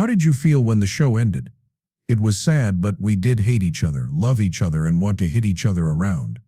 How did you feel when the show ended? It was sad, but we did hate each other, love each other, and want to hit each other around.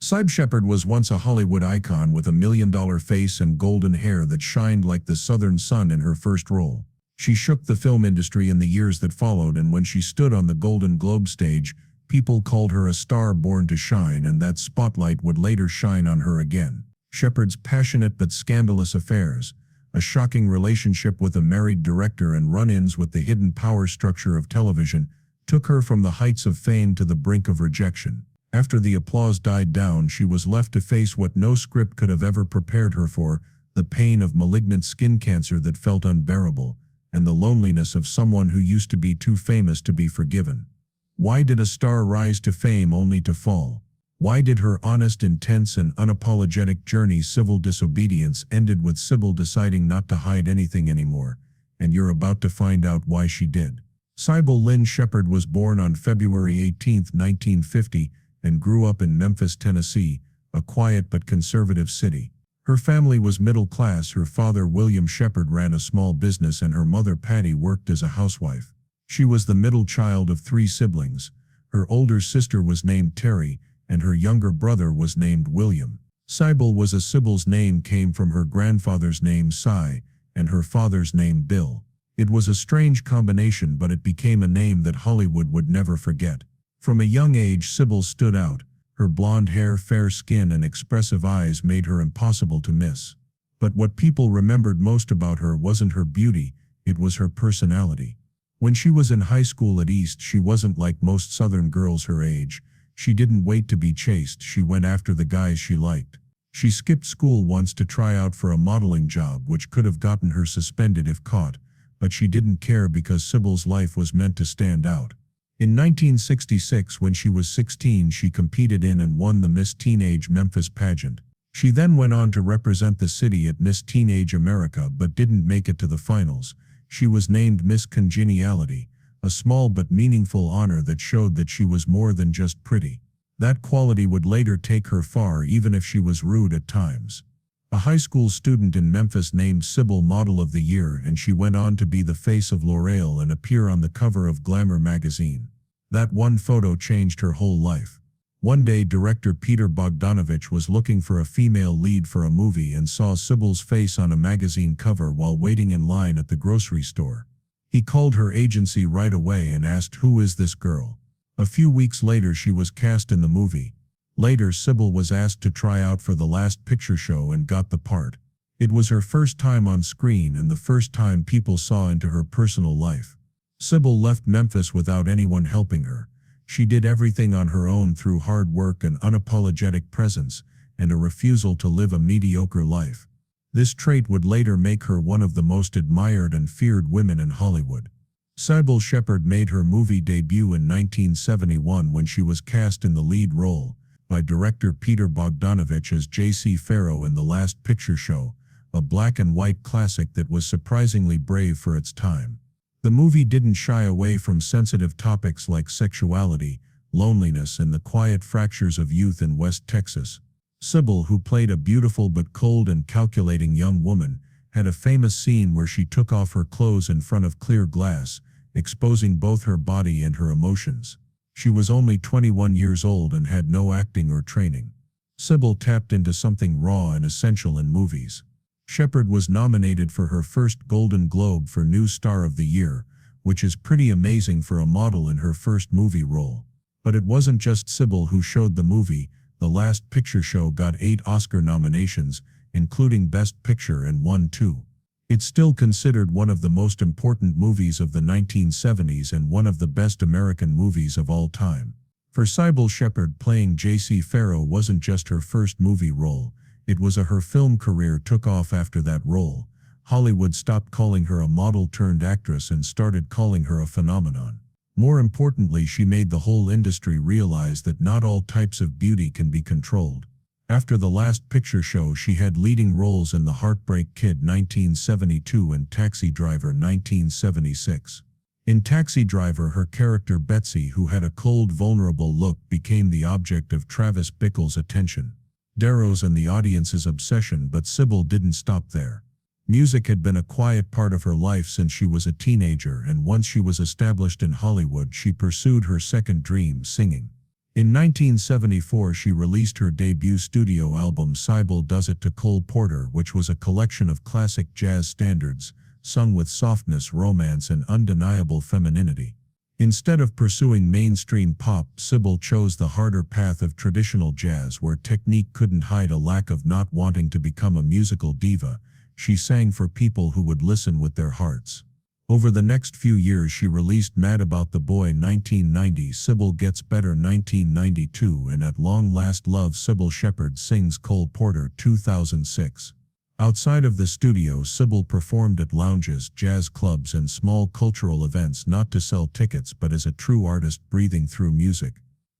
Cybill Shepherd was once a Hollywood icon with a $1 million face and golden hair that shined like the southern sun in her first role. She shook the film industry in the years that followed, and when she stood on the Golden Globe stage, people called her a star born to shine, and that spotlight would later shine on her again. Shepherd's passionate but scandalous affairs, a shocking relationship with a married director, and run-ins with the hidden power structure of television took her from the heights of fame to the brink of rejection. After the applause died down, she was left to face what no script could have ever prepared her for: the pain of malignant skin cancer that felt unbearable, and the loneliness of someone who used to be too famous to be forgiven. Why did a star rise to fame only to fall? Why did her honest, intense, and unapologetic journey civil disobedience ended with Cibil deciding not to hide anything anymore? And you're about to find out why she did. Cybill Lynn Shepherd was born on February 18, 1950, and grew up in Memphis, Tennessee, a quiet but conservative city. Her family was middle class. Her father, William Shepherd, ran a small business, and her mother, Patty, worked as a housewife. She was the middle child of 3 siblings. Her older sister was named Terry, and her younger brother was named William. Cybill was a Cibill's name came from her grandfather's name Cy and her father's name Bill. It was a strange combination, but it became a name that Hollywood would never forget. From a young age, Cibil stood out. Her blonde hair, fair skin, and expressive eyes made her impossible to miss. But what people remembered most about her wasn't her beauty, it was her personality. When she was in high school at East, she wasn't like most Southern girls her age. She didn't wait to be chased, she went after the guys she liked. She skipped school once to try out for a modeling job, which could have gotten her suspended if caught, but she didn't care because Cibill's life was meant to stand out. In 1966, when she was 16, she competed in and won the Miss Teenage Memphis pageant. She then went on to represent the city at Miss Teenage America but didn't make it to the finals. She was named Miss Congeniality, a small but meaningful honor that showed that she was more than just pretty. That quality would later take her far, even if she was rude at times. A high school student in Memphis named Cibil Model of the Year, and she went on to be the face of L'Oreal and appear on the cover of Glamour magazine. That one photo changed her whole life. One day, director Peter Bogdanovich was looking for a female lead for a movie and saw Cibil's face on a magazine cover while waiting in line at the grocery store. He called her agency right away and asked, "Who is this girl?" A few weeks later, she was cast in the movie. Later, Cibil was asked to try out for the Last Picture Show and got the part. It was her first time on screen and the first time people saw into her personal life. Cibil left Memphis without anyone helping her. She did everything on her own through hard work and unapologetic presence, and a refusal to live a mediocre life. This trait would later make her one of the most admired and feared women in Hollywood. Cybill Shepherd made her movie debut in 1971 when she was cast in the lead role by director Peter Bogdanovich as J.C. Farrow in The Last Picture Show, a black and white classic that was surprisingly brave for its time. The movie didn't shy away from sensitive topics like sexuality, loneliness, and the quiet fractures of youth in West Texas. Cibil, who played a beautiful but cold and calculating young woman, had a famous scene where she took off her clothes in front of clear glass, exposing both her body and her emotions. She was only 21 years old and had no acting or training. Cibil tapped into something raw and essential in movies. Shepherd was nominated for her first Golden Globe for New Star of the Year, which is pretty amazing for a model in her first movie role. But it wasn't just Cibil who showed the movie. The Last Picture Show got 8 Oscar nominations, including Best Picture, and won 2. It's still considered one of the most important movies of the 1970s and one of the best American movies of all time. For Cybill Shepherd, playing J.C. Farrow wasn't just her first movie role, it was her film career took off after that role. Hollywood stopped calling her a model-turned-actress and started calling her a phenomenon. More importantly, she made the whole industry realize that not all types of beauty can be controlled. After The Last Picture Show, she had leading roles in The Heartbreak Kid 1972 and Taxi Driver 1976. In Taxi Driver, her character Betsy, who had a cold, vulnerable look, became the object of Travis Bickle's attention, Darrow's, and the audience's obsession. But Cibil didn't stop there. Music had been a quiet part of her life since she was a teenager, and once she was established in Hollywood, she pursued her second dream, singing. In 1974, she released her debut studio album Cybill Does It to Cole Porter, which was a collection of classic jazz standards, sung with softness, romance, and undeniable femininity. Instead of pursuing mainstream pop, Cibil chose the harder path of traditional jazz, where technique couldn't hide a lack of not wanting to become a musical diva. She sang for people who would listen with their hearts. Over the next few years, she released Mad About the Boy 1990, Cibil Gets Better 1992, and At Long Last Love Cybill Shepherd Sings Cole Porter 2006. Outside of the studio, Cibil performed at lounges, jazz clubs, and small cultural events, not to sell tickets but as a true artist breathing through music.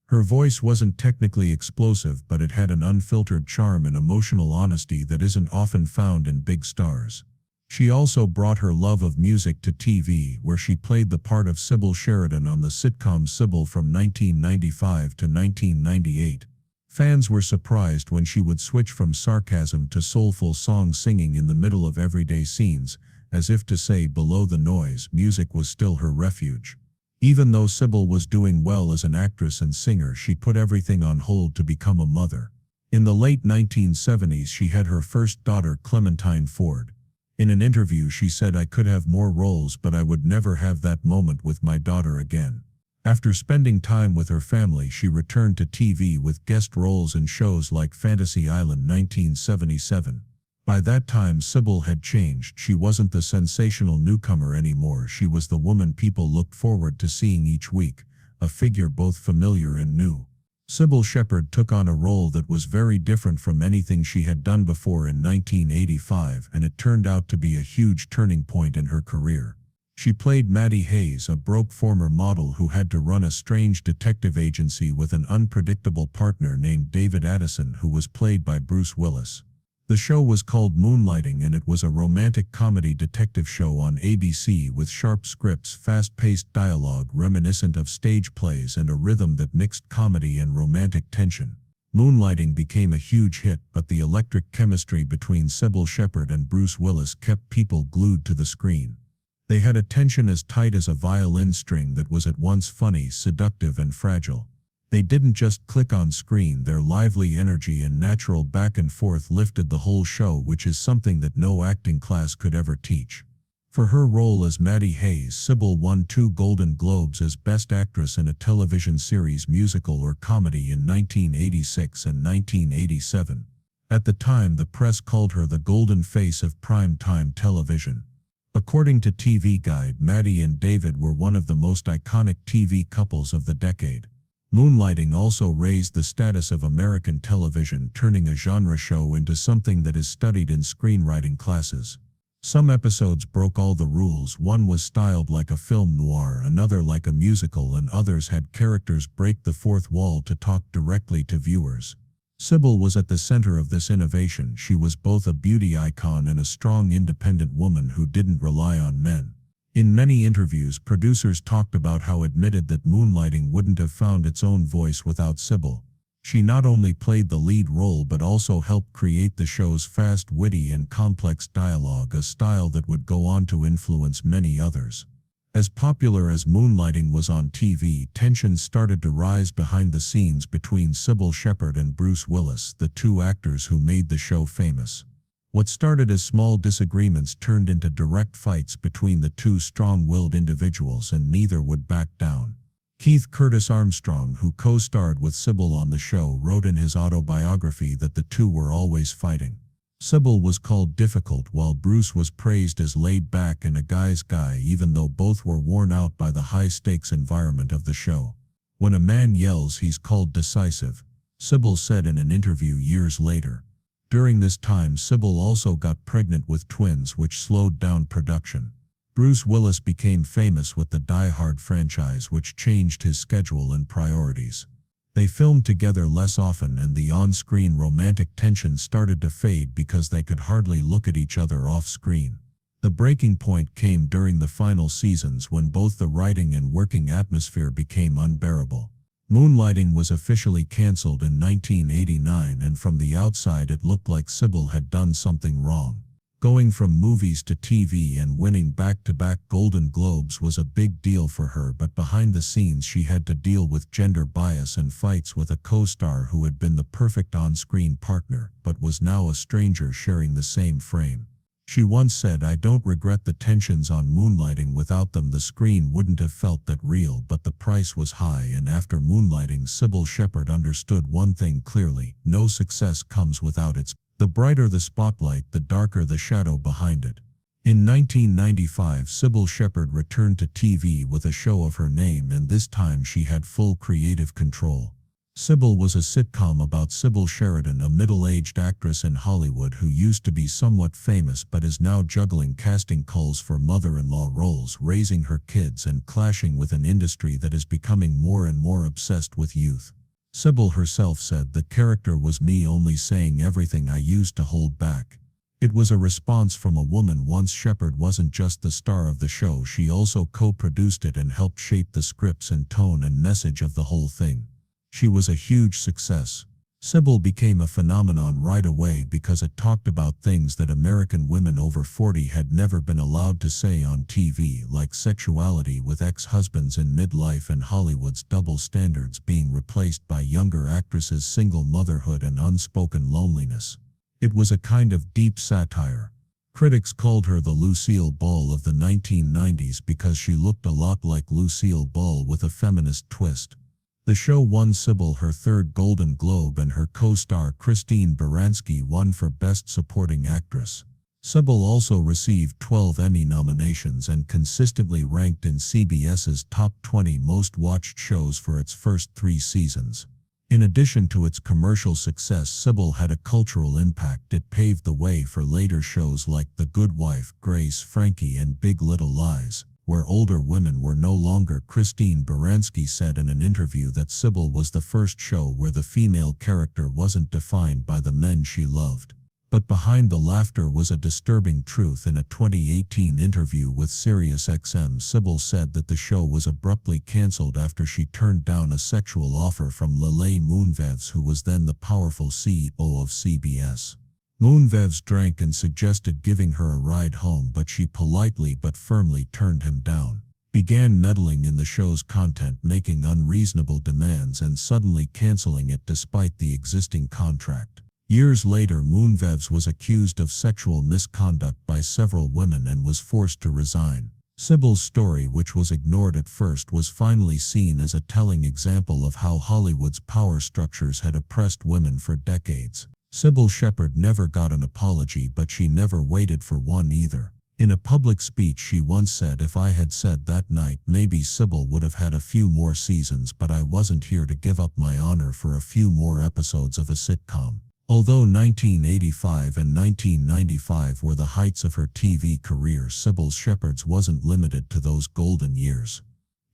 Her voice wasn't technically explosive, but it had an unfiltered charm and emotional honesty that isn't often found in big stars. She also brought her love of music to TV, where she played the part of Cybill Sheridan on the sitcom Cibil from 1995 to 1998. Fans were surprised when she would switch from sarcasm to soulful song singing in the middle of everyday scenes, as if to say below the noise, music was still her refuge. Even though Cibil was doing well as an actress and singer, she put everything on hold to become a mother. In the late 1970s, she had her first daughter, Clementine Ford. In an interview, she said, "I could have more roles, but I would never have that moment with my daughter again." After spending time with her family, she returned to TV with guest roles in shows like Fantasy Island 1977. By that time, Cibil had changed. She wasn't the sensational newcomer anymore. She was the woman people looked forward to seeing each week, a figure both familiar and new. Cybill Shepherd took on a role that was very different from anything she had done before in 1985, and it turned out to be a huge turning point in her career. She played Maddie Hayes, a broke former model who had to run a strange detective agency with an unpredictable partner named David Addison, who was played by Bruce Willis. The show was called Moonlighting, and it was a romantic comedy detective show on ABC with sharp scripts, fast-paced dialogue reminiscent of stage plays, and a rhythm that mixed comedy and romantic tension. Moonlighting became a huge hit, but the electric chemistry between Cybill Shepherd and Bruce Willis kept people glued to the screen. They had a tension as tight as a violin string that was at once funny, seductive, and fragile. They didn't just click on screen, their lively energy and natural back and forth lifted the whole show, which is something that no acting class could ever teach. For her role as Maddie Hayes, Cibil won 2 Golden Globes as Best Actress in a Television Series, Musical, or Comedy in 1986 and 1987. At the time, the press called her the golden face of prime-time television. According to TV Guide, Maddie and David were one of the most iconic TV couples of the decade. Moonlighting also raised the status of American television, turning a genre show into something that is studied in screenwriting classes. Some episodes broke all the rules. One was styled like a film noir, another like a musical, and others had characters break the fourth wall to talk directly to viewers. Cibil was at the center of this innovation. She was both a beauty icon and a strong, independent woman who didn't rely on men. In many interviews, producers talked about how admitted that Moonlighting wouldn't have found its own voice without Cibil. She not only played the lead role but also helped create the show's fast, witty, and complex dialogue, a style that would go on to influence many others. As popular as Moonlighting was on TV, tensions started to rise behind the scenes between Cybill Shepherd and Bruce Willis, the 2 actors who made the show famous. What started as small disagreements turned into direct fights between the 2 strong-willed individuals, and neither would back down. Keith Curtis Armstrong, who co-starred with Cibil on the show, wrote in his autobiography that the 2 were always fighting. Cibil was called difficult, while Bruce was praised as laid-back and a guy's guy, even though both were worn out by the high-stakes environment of the show. "When a man yells, he's called decisive," Cibil said in an interview years later. During this time, Cibil also got pregnant with twins, which slowed down production. Bruce Willis became famous with the Die Hard franchise, which changed his schedule and priorities. They filmed together less often, and the on-screen romantic tension started to fade because they could hardly look at each other off-screen. The breaking point came during the final seasons, when both the writing and working atmosphere became unbearable. Moonlighting was officially cancelled in 1989, and from the outside it looked like Cibil had done something wrong. Going from movies to TV and winning back-to-back Golden Globes was a big deal for her, but behind the scenes she had to deal with gender bias and fights with a co-star who had been the perfect on-screen partner, but was now a stranger sharing the same frame. She once said, "I don't regret the tensions on Moonlighting. Without them the screen wouldn't have felt that real, but the price was high." And after Moonlighting, Cybill Shepherd understood one thing clearly: no success comes without its the brighter the spotlight, the darker the shadow behind it. In 1995, Cybill Shepherd returned to TV with a show of her name, and this time she had full creative control. Cibil was a sitcom about Cybill Sheridan, a middle-aged actress in Hollywood who used to be somewhat famous but is now juggling casting calls for mother-in-law roles, raising her kids, and clashing with an industry that is becoming more and more obsessed with youth. Cybill herself said, "The character was me only saying everything I used to hold back." It was a response from a woman. Once Shepherd wasn't just the star of the show, she also co-produced it and helped shape the scripts and tone and message of the whole thing. She was a huge success. Cybill became a phenomenon right away because it talked about things that American women over 40 had never been allowed to say on TV, like sexuality with ex-husbands in midlife and Hollywood's double standards being replaced by younger actresses, single motherhood, and unspoken loneliness. It was a kind of deep satire. Critics called her the Lucille Ball of the 1990s because she looked a lot like Lucille Ball with a feminist twist. The show won Cybill her third Golden Globe, and her co-star Christine Baranski won for Best Supporting Actress. Cybill also received 12 Emmy nominations and consistently ranked in CBS's top 20 most watched shows for its first 3 seasons. In addition to its commercial success, Cybill had a cultural impact. It paved the way for later shows like The Good Wife, Grace, Frankie, and Big Little Lies, where older women were no longer. Christine Baranski said in an interview that Cybill was the first show where the female character wasn't defined by the men she loved. But behind the laughter was a disturbing truth. In a 2018 interview with SiriusXM, Cybill said that the show was abruptly cancelled after she turned down a sexual offer from Lele Moonves, who was then the powerful CEO of CBS. Moonves drank and suggested giving her a ride home, but she politely but firmly turned him down, began meddling in the show's content, making unreasonable demands, and suddenly canceling it despite the existing contract. Years later, Moonves was accused of sexual misconduct by several women and was forced to resign. Cybill's story, which was ignored at first, was finally seen as a telling example of how Hollywood's power structures had oppressed women for decades. Cybill Shepherd never got an apology, but she never waited for one either. In a public speech, she once said, "If I had said that night, maybe Cybill would have had a few more seasons, but I wasn't here to give up my honor for a few more episodes of a sitcom." Although 1985 and 1995 were the heights of her TV career, Cybill Shepherd's wasn't limited to those golden years.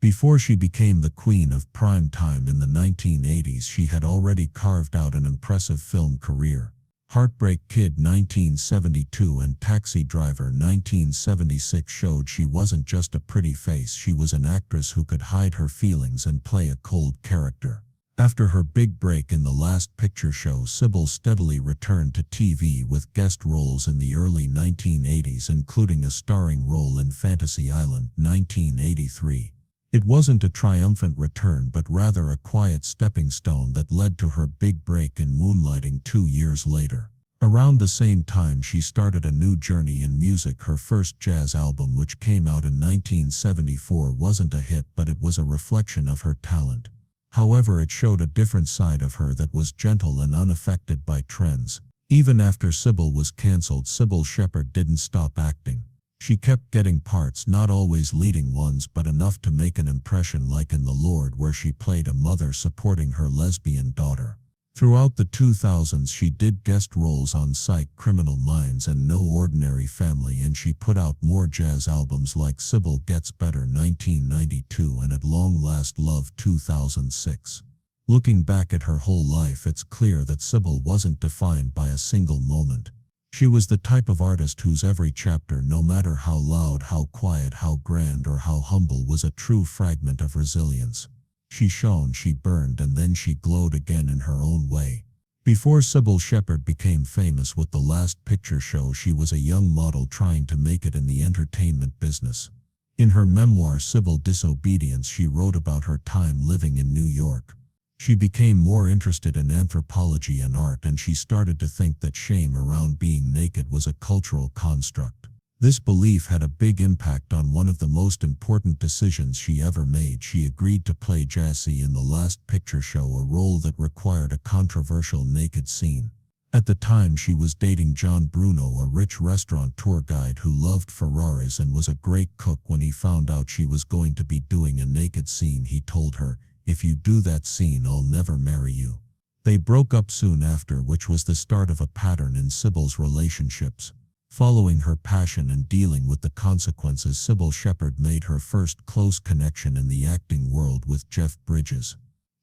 Before she became the queen of prime time in the 1980s, she had already carved out an impressive film career. Heartbreak Kid 1972 and Taxi Driver 1976 showed she wasn't just a pretty face, she was an actress who could hide her feelings and play a cold character. After her big break in The Last Picture Show, Cybill steadily returned to TV with guest roles in the early 1980s, including a starring role in Fantasy Island 1983. It wasn't a triumphant return, but rather a quiet stepping stone that led to her big break in Moonlighting 2 years later. Around the same time, she started a new journey in music. Her first jazz album, which came out in 1974, wasn't a hit, but it was a reflection of her talent. However, it showed a different side of her that was gentle and unaffected by trends. Even after Cybill was cancelled, Cybill Shepherd didn't stop acting. She kept getting parts, not always leading ones, but enough to make an impression, like in The Lord, where she played a mother supporting her lesbian daughter. Throughout the 2000s, she did guest roles on Psych, Criminal Minds, and No Ordinary Family, and she put out more jazz albums like Cibil Gets Better 1992 and At Long Last Love 2006. Looking back at her whole life, it's clear that Cybill wasn't defined by a single moment. She was the type of artist whose every chapter, no matter how loud, how quiet, how grand, or how humble, was a true fragment of resilience. She shone, she burned, and then she glowed again in her own way. Before Cybill Shepherd became famous with the Last Picture Show, she was a young model trying to make it in the entertainment business. In her memoir Civil Disobedience, she wrote about her time living in New York. She became more interested in anthropology and art, and she started to think that shame around being naked was a cultural construct. This belief had a big impact on one of the most important decisions she ever made. She agreed to play Jessie in the Last Picture Show, a role that required a controversial naked scene. At the time, she was dating John Bruno, a rich restaurant tour guide who loved Ferraris and was a great cook. When he found out she was going to be doing a naked scene, he told her, "If you do that scene, I'll never marry you." They broke up soon after, which was the start of a pattern in Cybill's relationships. Following her passion and dealing with the consequences, Cybill Shepherd made her first close connection in the acting world with Jeff Bridges.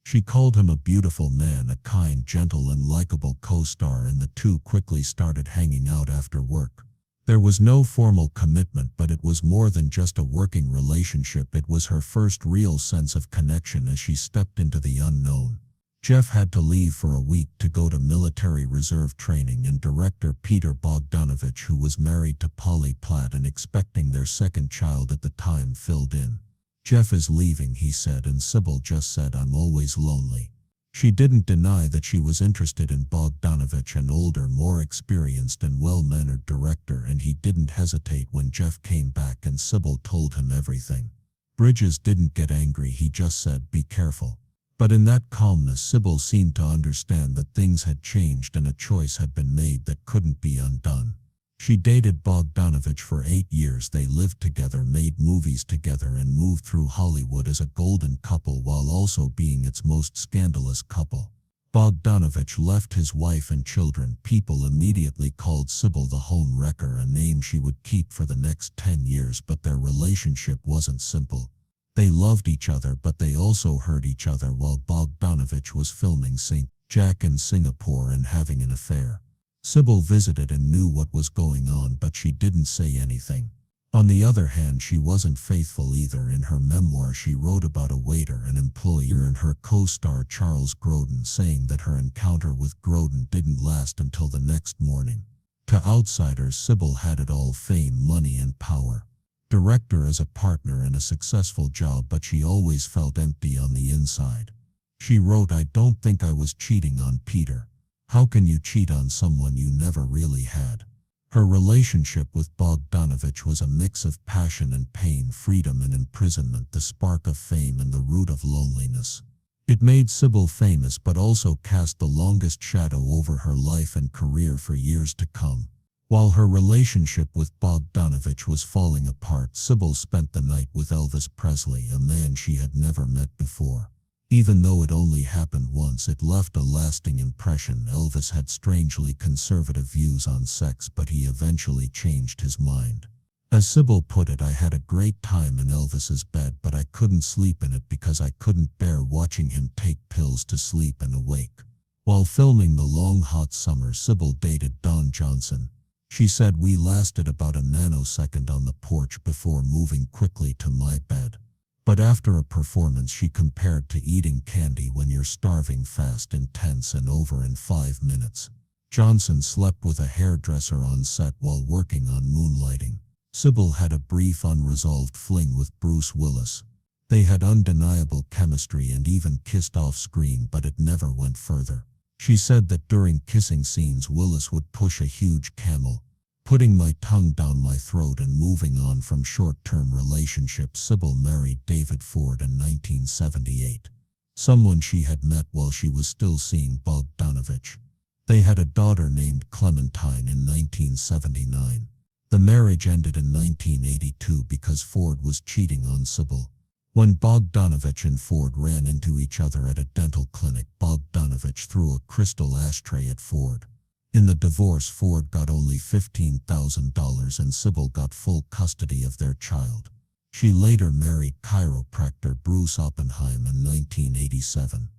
She called him a beautiful man, a kind, gentle, and likable co-star, and the two quickly started hanging out after work. There was no formal commitment, but it was more than just a working relationship. It was her first real sense of connection as she stepped into the unknown. Jeff had to leave for a week to go to military reserve training, and director Peter Bogdanovich, who was married to Polly Platt and expecting their second child at the time, filled in. "Jeff is leaving," he said, and Cybill just said, "I'm always lonely." She didn't deny that she was interested in Bogdanovich, an older, more experienced and well-mannered director, and he didn't hesitate when Jeff came back and Cybill told him everything. Bridges didn't get angry, he just said, "Be careful." But in that calmness, Cybill seemed to understand that things had changed and a choice had been made that couldn't be undone. She dated Bogdanovich for 8 years. They lived together, made movies together, and moved through Hollywood as a golden couple while also being its most scandalous couple. Bogdanovich left his wife and children. People immediately called Cybill the home wrecker, a name she would keep for the next 10 years, but their relationship wasn't simple. They loved each other, but they also hurt each other while Bogdanovich was filming St. Jack in Singapore and having an affair. Cybill visited and knew what was going on, but she didn't say anything. On the other hand, she wasn't faithful either. In her memoir, she wrote about a waiter, an employer, and her co-star Charles Grodin, saying that her encounter with Grodin didn't last until the next morning. To outsiders, Cybill had it all: fame, money, and power. Director as a partner and a successful job, but she always felt empty on the inside. She wrote, "I don't think I was cheating on Peter. How can you cheat on someone you never really had?" Her relationship with Bogdanovich was a mix of passion and pain, freedom and imprisonment, the spark of fame and the root of loneliness. It made Cybill famous, but also cast the longest shadow over her life and career for years to come. While her relationship with Bogdanovich was falling apart, Cybill spent the night with Elvis Presley, a man she had never met before. Even though it only happened once, it left a lasting impression. Elvis had strangely conservative views on sex, but he eventually changed his mind. As Cybill put it, "I had a great time in Elvis's bed, but I couldn't sleep in it because I couldn't bear watching him take pills to sleep and awake." While filming The Long Hot Summer, Cybill dated Don Johnson. She said, "We lasted about a nanosecond on the porch before moving quickly to my bed." But after a performance, she compared to eating candy when you're starving fast, intense, and over in 5 minutes. Johnson slept with a hairdresser on set while working on Moonlighting. Cybill had a brief unresolved fling with Bruce Willis. They had undeniable chemistry and even kissed off screen, but it never went further. She said that during kissing scenes, Willis would push a huge camel, putting my tongue down my throat. And moving on from short-term relationships, Cybill married David Ford in 1978, someone she had met while she was still seeing Bogdanovich. They had a daughter named Clementine in 1979. The marriage ended in 1982 because Ford was cheating on Cybill. When Bogdanovich and Ford ran into each other at a dental clinic, Bogdanovich threw a crystal ashtray at Ford. In the divorce, Ford got only $15,000 and Cybill got full custody of their child. She later married chiropractor Bruce Oppenheim in 1987.